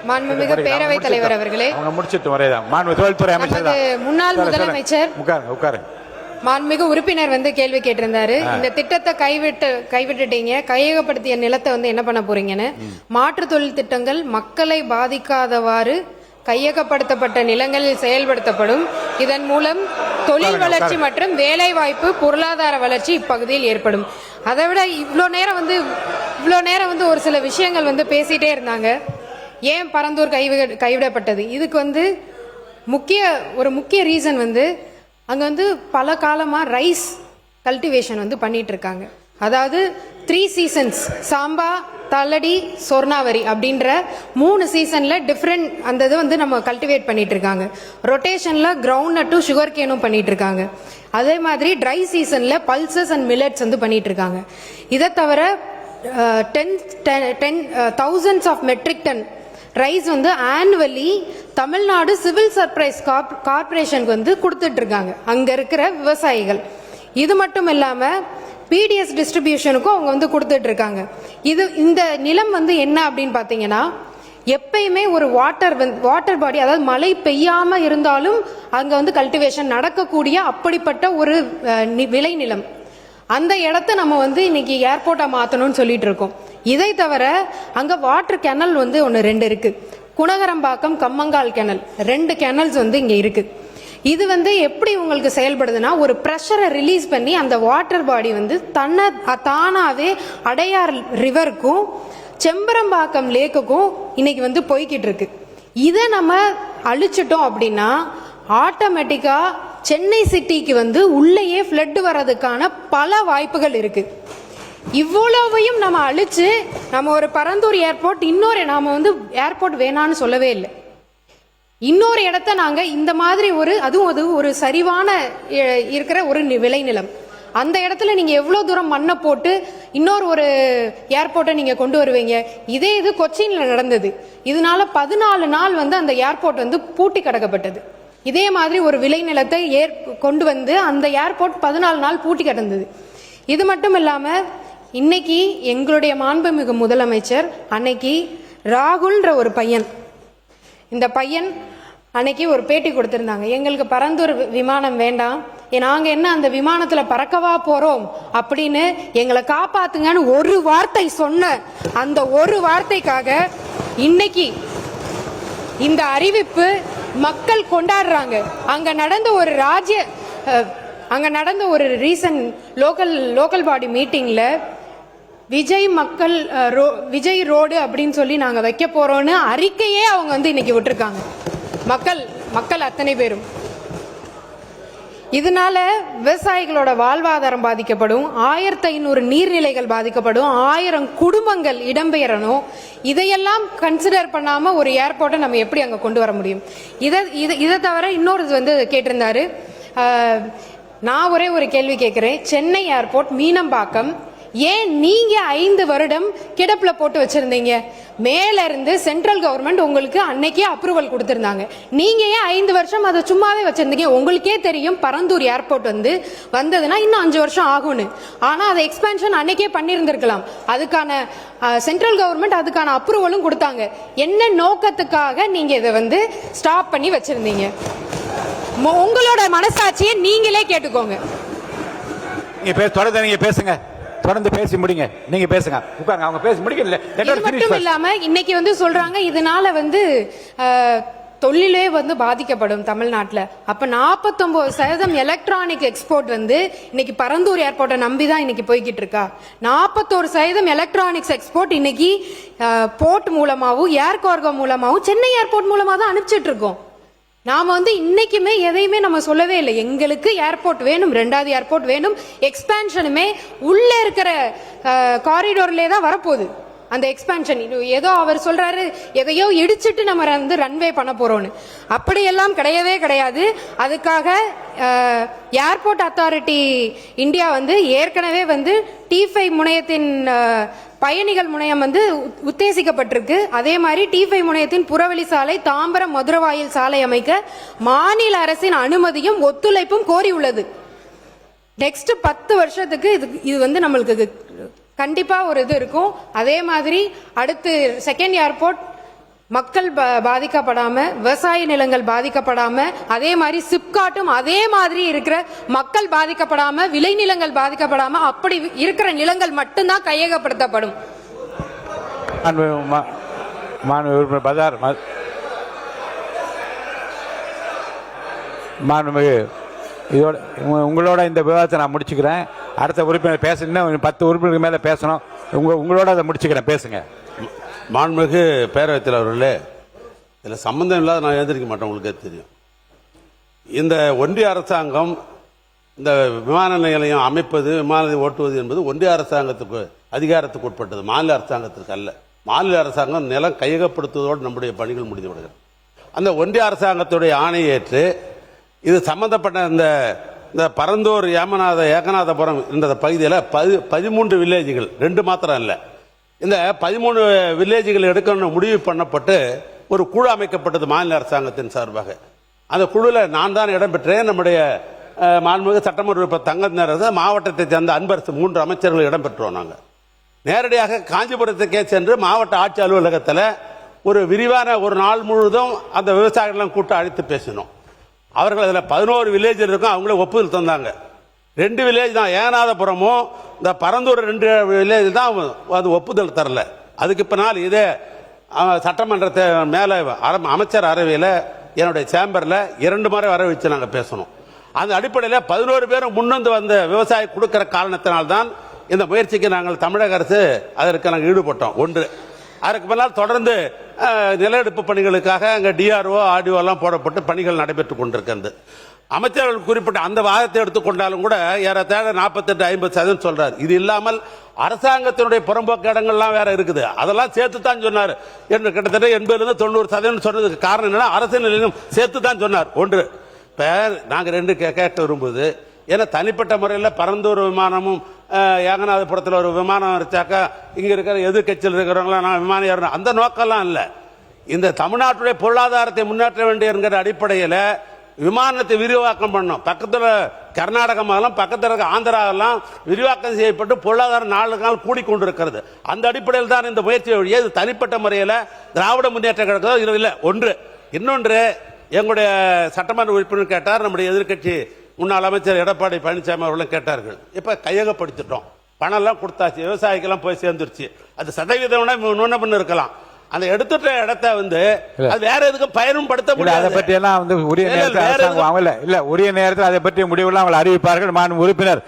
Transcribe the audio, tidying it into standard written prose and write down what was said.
மாண்புமிகு பேரவைத் தலைவர் அவர்களே, முன்னாள் முதலமைச்சர் மாண்புமிகு உறுப்பினர் கேள்வி கேட்டிருந்தாரு. இந்த திட்டத்தை கைவிட்டுட்டீங்க, கையகப்படுத்திய நிலத்தை என்ன பண்ண போறீங்கன்னு. மாற்று தொழில் திட்டங்கள் மக்களை பாதிக்காதவாறு கையகப்படுத்தப்பட்ட நிலங்களில் செயல்படுத்தப்படும். இதன் மூலம் தொழில் வளர்ச்சி மற்றும் வேலை வாய்ப்பு, பொருளாதார வளர்ச்சி இப்பகுதியில் ஏற்படும். அதை விட இவ்வளோ நேரம் ஒரு சில விஷயங்கள் பேசிட்டே இருந்தாங்க. ஏன் பரந்தூர் கைவிடப்பட்டது? இதுக்கு முக்கிய ரீசன் அங்க பல காலமா ரைஸ் கல்டிவேஷன் பண்ணிட்டு இருக்காங்க. அதாவது 3 சீசன்ஸ், சாம்பா, தள்ளடி, சொர்ணாவரி அப்படின்ற 3 சீசன்ல டிஃப்ரெண்ட் அந்த இது நம்ம கல்டிவேட் பண்ணிட்டு இருக்காங்க. ரொட்டேஷன்ல கிரவுண்ட் நட்டும் சுகர் கேனும் பண்ணிட்டு இருக்காங்க. அதே மாதிரி ட்ரை சீசன்ல பல்சஸ் அண்ட் மில்லட்ஸ் பண்ணிட்டு இருக்காங்க. இதை தவிர thousands of metric ton rice annually Tamil Nadu civil supplies கார்பரேஷனுக்கு கொடுத்துட்டு இருக்காங்க அங்க இருக்கிற விவசாயிகள். இது மட்டும் இல்லாம பிடிஎஸ் டிஸ்ட்ரிபியூஷனுக்கும் அவங்க கொடுத்துட்டு இருக்காங்க. இந்த நிலம் என்ன அப்படின்னு பாத்தீங்கன்னா, எப்பயுமே ஒரு வாட்டர் பாடி, அதாவது மழை பெய்யாம இருந்தாலும் அங்க கல்டிவேஷன் நடக்கக்கூடிய அப்படிப்பட்ட ஒரு விளை நிலம். அந்த இடத்த நம்ம இன்னைக்கு ஏர்போர்ட்டா மாத்தணும்னு சொல்லிட்டு இருக்கோம். இதை தவிர அங்க வாட்டர் கேனல் 1-2 இருக்கு. குணகரம்பாக்கம், கம்மங்கால் கேனல் 2 கேனல்ஸ் இங்க இருக்கு. இது எப்படி உங்களுக்கு செயல்படுதுன்னா, ஒரு ப்ரெஷரை ரிலீஸ் பண்ணி அந்த வாட்டர் பாடி தானாவே அடையார் ரிவருக்கும் செம்பரம்பாக்கம் லேக்குக்கும் இன்னைக்கு போய்கிட்டு இருக்கு. இதை நம்ம அழிச்சிட்டோம் அப்படின்னா ஆட்டோமேட்டிக்கா சென்னை சிட்டிக்கு உள்ளேயே ஃப்ளட் வர்றதுக்கான பல வாய்ப்புகள் இருக்கு. இவ்வளவையும் நம்ம அழிச்சு நம்ம ஒரு பரந்தூர் ஏர்போர்ட், நாம ஏர்போர்ட் வேணான்னு சொல்லவே இல்லை. இன்னொரு இடத்த நாங்க இந்த மாதிரி அதுவும் ஒரு சரிவான இருக்கிற ஒரு விளைநிலம், அந்த இடத்துல நீங்க எவ்வளவு தூரம் மண்ணை போட்டு இன்னொரு ஒரு ஏர்போர்ட்டை நீங்க கொண்டு வருவீங்க? இது கொச்சின்ல நடந்தது. இதனால 14 நாள் அந்த ஏர்போர்ட் பூட்டி கிடக்கப்பட்டது. இதே மாதிரி ஒரு விளைநிலத்தை கொண்டு அந்த ஏர்போர்ட் 14 நாள் பூட்டி கிடந்தது. இது மட்டும் இல்லாம இன்னைக்கு எங்களுடைய மாண்புமிகு முதலமைச்சர் அன்னைக்கு ராகுல்ன்ற ஒரு பையன், இந்த பையன் அன்னைக்கு ஒரு பேட்டி கொடுத்திருந்தாங்க. எங்களுக்கு பரந்தூர் விமானம் வேண்டாம், நாங்க அந்த விமானத்துல பறக்கவா போறோம் அப்படின்னு எங்களை காப்பாத்துங்கன்னு ஒரு வார்த்தை சொன்ன அந்த ஒரு வார்த்தைக்காக இன்னைக்கு இந்த அறிவிப்பு மக்கள் கொண்டாடுறாங்க. அங்க நடந்த ஒரு ரீசன்ட் லோக்கல் பாடி மீட்டிங்ல விஜய் ரோடு அப்படின்னு சொல்லி நாங்க வைக்க போறோம்னு அறிக்கையே அவங்க இன்னைக்கு விட்டுருக்காங்க. மக்கள் அத்தனை பேரும். இதனால விவசாயிகளோட வாழ்வாதாரம் பாதிக்கப்படும், 1500 நீர்நிலைகள் பாதிக்கப்படும், 1000 குடும்பங்கள் இடம்பெயரணும். இதையெல்லாம் கன்சிடர் பண்ணாம ஒரு ஏர்போர்ட்டை நம்ம எப்படி அங்க கொண்டு வர முடியும்? இதை தவிர இன்னொரு கேட்டிருந்தாரு. நான் ஒரே ஒரு கேள்வி கேட்கிறேன். சென்னை ஏர்போர்ட் மீனம்பாக்கம் ஏன் நீங்க 5 வருடம் கிடப்புல போட்டு வச்சிருந்தீங்க? மேல இருந்து சென்ட்ரல் கவர்மெண்ட் உங்களுக்கு அன்னைக்கே அப்ரூவல் கொடுத்திருந்தாங்க. நீங்க ஏன் 5 வருஷம் அதை சும்மாவே வச்சிருந்தீங்க? உங்களுக்கே தெரியும் பரந்தூர் ஏர்போர்ட் வந்ததுன்னா இன்னும் 5 வருஷம் ஆகும்னு. ஆனா அதை எக்ஸ்பேன்ஷன் அன்னைக்கே பண்ணியிருந்திருக்கலாம். அதுக்கான சென்ட்ரல் கவர்மெண்ட் அதுக்கான அப்ரூவலும் கொடுத்தாங்க. என்ன நோக்கத்துக்காக நீங்க இதை ஸ்டாப் பண்ணி வச்சிருந்தீங்க? உங்களோட மனசாட்சியை நீங்களே கேட்டுக்கோங்க. நீங்க பேசுங்க, தொடர்ந்து பேசி முடிங்க. நீங்க பேசுங்க, உட்காருங்க, அவங்க பேசி முடிக்கல. இது மட்டும் இல்லாம இன்னைக்கு சொல்றாங்க இதனால தொழிலே பாதிக்கப்படும் தமிழ்நாட்டில். அப்ப 49% எலக்ட்ரானிக் எக்ஸ்போர்ட் இன்னைக்கு பரந்தூர் ஏர்போர்ட்டை நம்பிதான் இன்னைக்கு போய்கிட்டு இருக்கா. 41% எலக்ட்ரானிக்ஸ் எக்ஸ்போர்ட் இன்னைக்கு போர்ட் மூலமாவும் ஏர் கார்கோ மூலமாவும் சென்னை ஏர்போர்ட் மூலமா தான் அனுப்பிச்சிட்டு இருக்கோம். நாம இன்னைக்குமே எதையுமே நம்ம சொல்லவே இல்லை. எங்களுக்கு ஏர்போர்ட் வேணும், 2வது ஏர்போர்ட் வேணும். எக்ஸ்பேன்ஷனுமே உள்ள இருக்கிற காரிடோர்லே தான் வரப்போகுது. அந்த எக்ஸ்பேன்ஷன் ஏதோ அவர் சொல்றாரு எதையோ இடிச்சிட்டு நம்ம ரன்வே பண்ண போறோம்னு. அப்படியெல்லாம் கிடையவே கிடையாது. அதுக்காக ஏர்போர்ட் அத்தாரிட்டி இந்தியா ஏற்கனவே T5 முனையத்தின் பயணிகள் முனையம் உத்தேசிக்கப்பட்டிருக்கு. அதே மாதிரி T5 முனையத்தின் புறவழி சாலை, தாம்பரம் மதுரவாயில் சாலை அமைக்க மாநில அரசின் அனுமதியும் ஒத்துழைப்பும் கோரியுள்ளது. நெக்ஸ்ட் 10 வருஷத்துக்கு இது நம்மளுக்கு கண்டிப்பா ஒரு இது இருக்கும். அதே மாதிரி அடுத்து செகண்ட் ஏர்போர்ட் மக்கள் பாதிக்கப்படாம, விவசாய நிலங்கள் பாதிக்கப்படாம, அதே மாதிரி சிப்காட்டும் அதே மாதிரி இருக்கிற மக்கள் பாதிக்கப்படாம, விளைநிலங்கள் பாதிக்கப்படாம, அப்படி இருக்கிற நிலங்கள் மட்டும்தான் கையகப்படுத்தப்படும். மாண்புமிகு, இதோட உங்களோட இந்த விவாதத்தை நான் முடிச்சுக்கிறேன். அடுத்த உறுப்பினர் பேசணும், 10 உறுப்பினருக்கு மேலே பேசணும். உங்களோட அதை முடிச்சுக்கிறேன், பேசுங்க. மாண்புமிகு பேரவைத்தில் அவர்களே, இதில் சம்பந்தம் இல்லாத நான் எழுந்திருக்க மாட்டேன், உங்களுக்கே தெரியும். இந்த ஒன்றிய அரசாங்கம் இந்த விமான நிலையம் அமைப்பது, விமானத்தை ஓட்டுவது என்பது ஒன்றிய அரசாங்கத்துக்கு அதிகாரத்துக்கு உட்பட்டது, மாநில அரசாங்கத்திற்கு அல்ல. மாநில அரசாங்கம் நிலம் கையகப்படுத்துவதோடு நம்முடைய பணிகள் முடிந்து விடுகிறது. அந்த ஒன்றிய அரசாங்கத்துடைய ஆணையை ஏற்று இது சம்பந்தப்பட்ட இந்த பரந்தூர் ஏகநாதபுரம் என்ற பகுதியில் 13 வில்லேஜுகள், 2 மாத்திரம் இல்லை, இந்த 13 வில்லேஜுகள் எடுக்கணும் முடிவு பண்ணப்பட்டு ஒரு குழு அமைக்கப்பட்டது மாநில அரசாங்கத்தின் சார்பாக. அந்த குழுவில் நான் தான் இடம்பெற்றேன். நம்முடைய மாண்புமிகு சட்டமன்ற உறுப்பினர் தங்கநேரது, மாவட்டத்தை சேர்ந்த அன்பரசு 3 அமைச்சர்கள் இடம்பெற்றோம். நாங்கள் நேரடியாக காஞ்சிபுரத்துக்கே சென்று மாவட்ட ஆட்சி அலுவலகத்தில் ஒரு விரிவான ஒரு நாள் முழுவதும் அந்த விவசாயிகளெல்லாம் கூட்ட அழைத்து பேசினோம். அவர்கள் அதில் 11 வில்லேஜ் இருக்கும், அவங்களே ஒப்புதல் தந்தாங்க. 2 வில்லேஜ் தான், ஏகநாதபுரமும் இந்த பரந்தூர் 2 வில்லேஜ் தான் அது ஒப்புதல் தரல. அதுக்கு பின்னால் இதே சட்டமன்றத்தை மேலே அமைச்சர் அறையில் என்னுடைய சேம்பரில் 2 முறை வர வச்சு நாங்கள் பேசணும். அந்த அடிப்படையில் 11 பேரும் முன்வந்து வந்த விவசாயி கொடுக்கிற காரணத்தினால்தான் இந்த முயற்சிக்கு நாங்கள் தமிழக அரசு அதற்கு நாங்கள் ஈடுபட்டோம். ஒன்று, அதற்கு பின்னால் தொடர்ந்து நில எடுப்பு பணிகளுக்காக அங்கே டிஆர்ஓ ஆர்டிஓ எல்லாம் போடப்பட்டு பணிகள் நடைபெற்றுக் கொண்டிருக்கிறது. அமைச்சர்கள் குறிப்பிட்ட அந்த வாதத்தை எடுத்துக்கொண்டாலும் கூட ஏறத்தாழ 48-50% சொல்றாரு. இது இல்லாமல் அரசாங்கத்தினுடைய புறம்போக்கு இடங்கள்லாம் வேற இருக்குது, அதெல்லாம் சேர்த்து தான் சொன்னார் என்று கிட்டத்தட்ட 80-90% சொன்னதுக்கு காரணம் என்னன்னா அரசு நிலையம் சேர்த்து தான் சொன்னார். ஒன்று, இப்போ நாங்கள் 2 கேட்க விரும்புவது, ஏன்னா தனிப்பட்ட முறையில் பரந்தூர் விமானமும் ஏகநாதபுரத்தில் ஒரு விமானம் வச்சாக்கா இங்கே இருக்கிற எதிர்கட்சியில் இருக்கிறவங்களாம் நான் விமானம் ஏறணும், அந்த நோக்கம்லாம் இல்லை. இந்த தமிழ்நாட்டுடைய பொருளாதாரத்தை முன்னேற்ற வேண்டிய என்கிற அடிப்படையில் விமானத்தை விரிவாக்கம் பண்ணணும். பக்கத்தில் கர்நாடக மாநிலம், பக்கத்தில் இருக்க ஆந்திராவெல்லாம் விரிவாக்கம் செய்யப்பட்டு பொருளாதாரம் நாளுக்கு நாள் கூடிக்கொண்டிருக்கிறது. அந்த அடிப்படையில் தான் இந்த முயற்சி வழியே இது தனிப்பட்ட முறையில் திராவிட முன்னேற்ற கழகம் இது இல்லை. ஒன்று. இன்னொன்று, எங்களுடைய சட்டமன்ற உறுப்பினர் கேட்டார், நம்முடைய எதிர்கட்சி முன்னாள் அமைச்சர் எடப்பாடி பழனிசாமி அவர்களும் கேட்டார்கள். இப்போ கையகப்படுத்திட்டோம், பணம்லாம் கொடுத்தாச்சு, விவசாயிக்கெல்லாம் போய் சேர்ந்துருச்சு. அது சதவீதம் முன்ன இருக்கலாம். அந்த எடுத்துட்ட இடத்தை அது வேற எதுக்கும் பயனும் படுத்த முடியாது. அதை பற்றி எல்லாம் உரிய நேரத்தில் உரிய நேரத்தில் அதை பற்றி முடிவுலாம் அவங்களை அறிவிப்பார்கள். மாண்பு உறுப்பினர்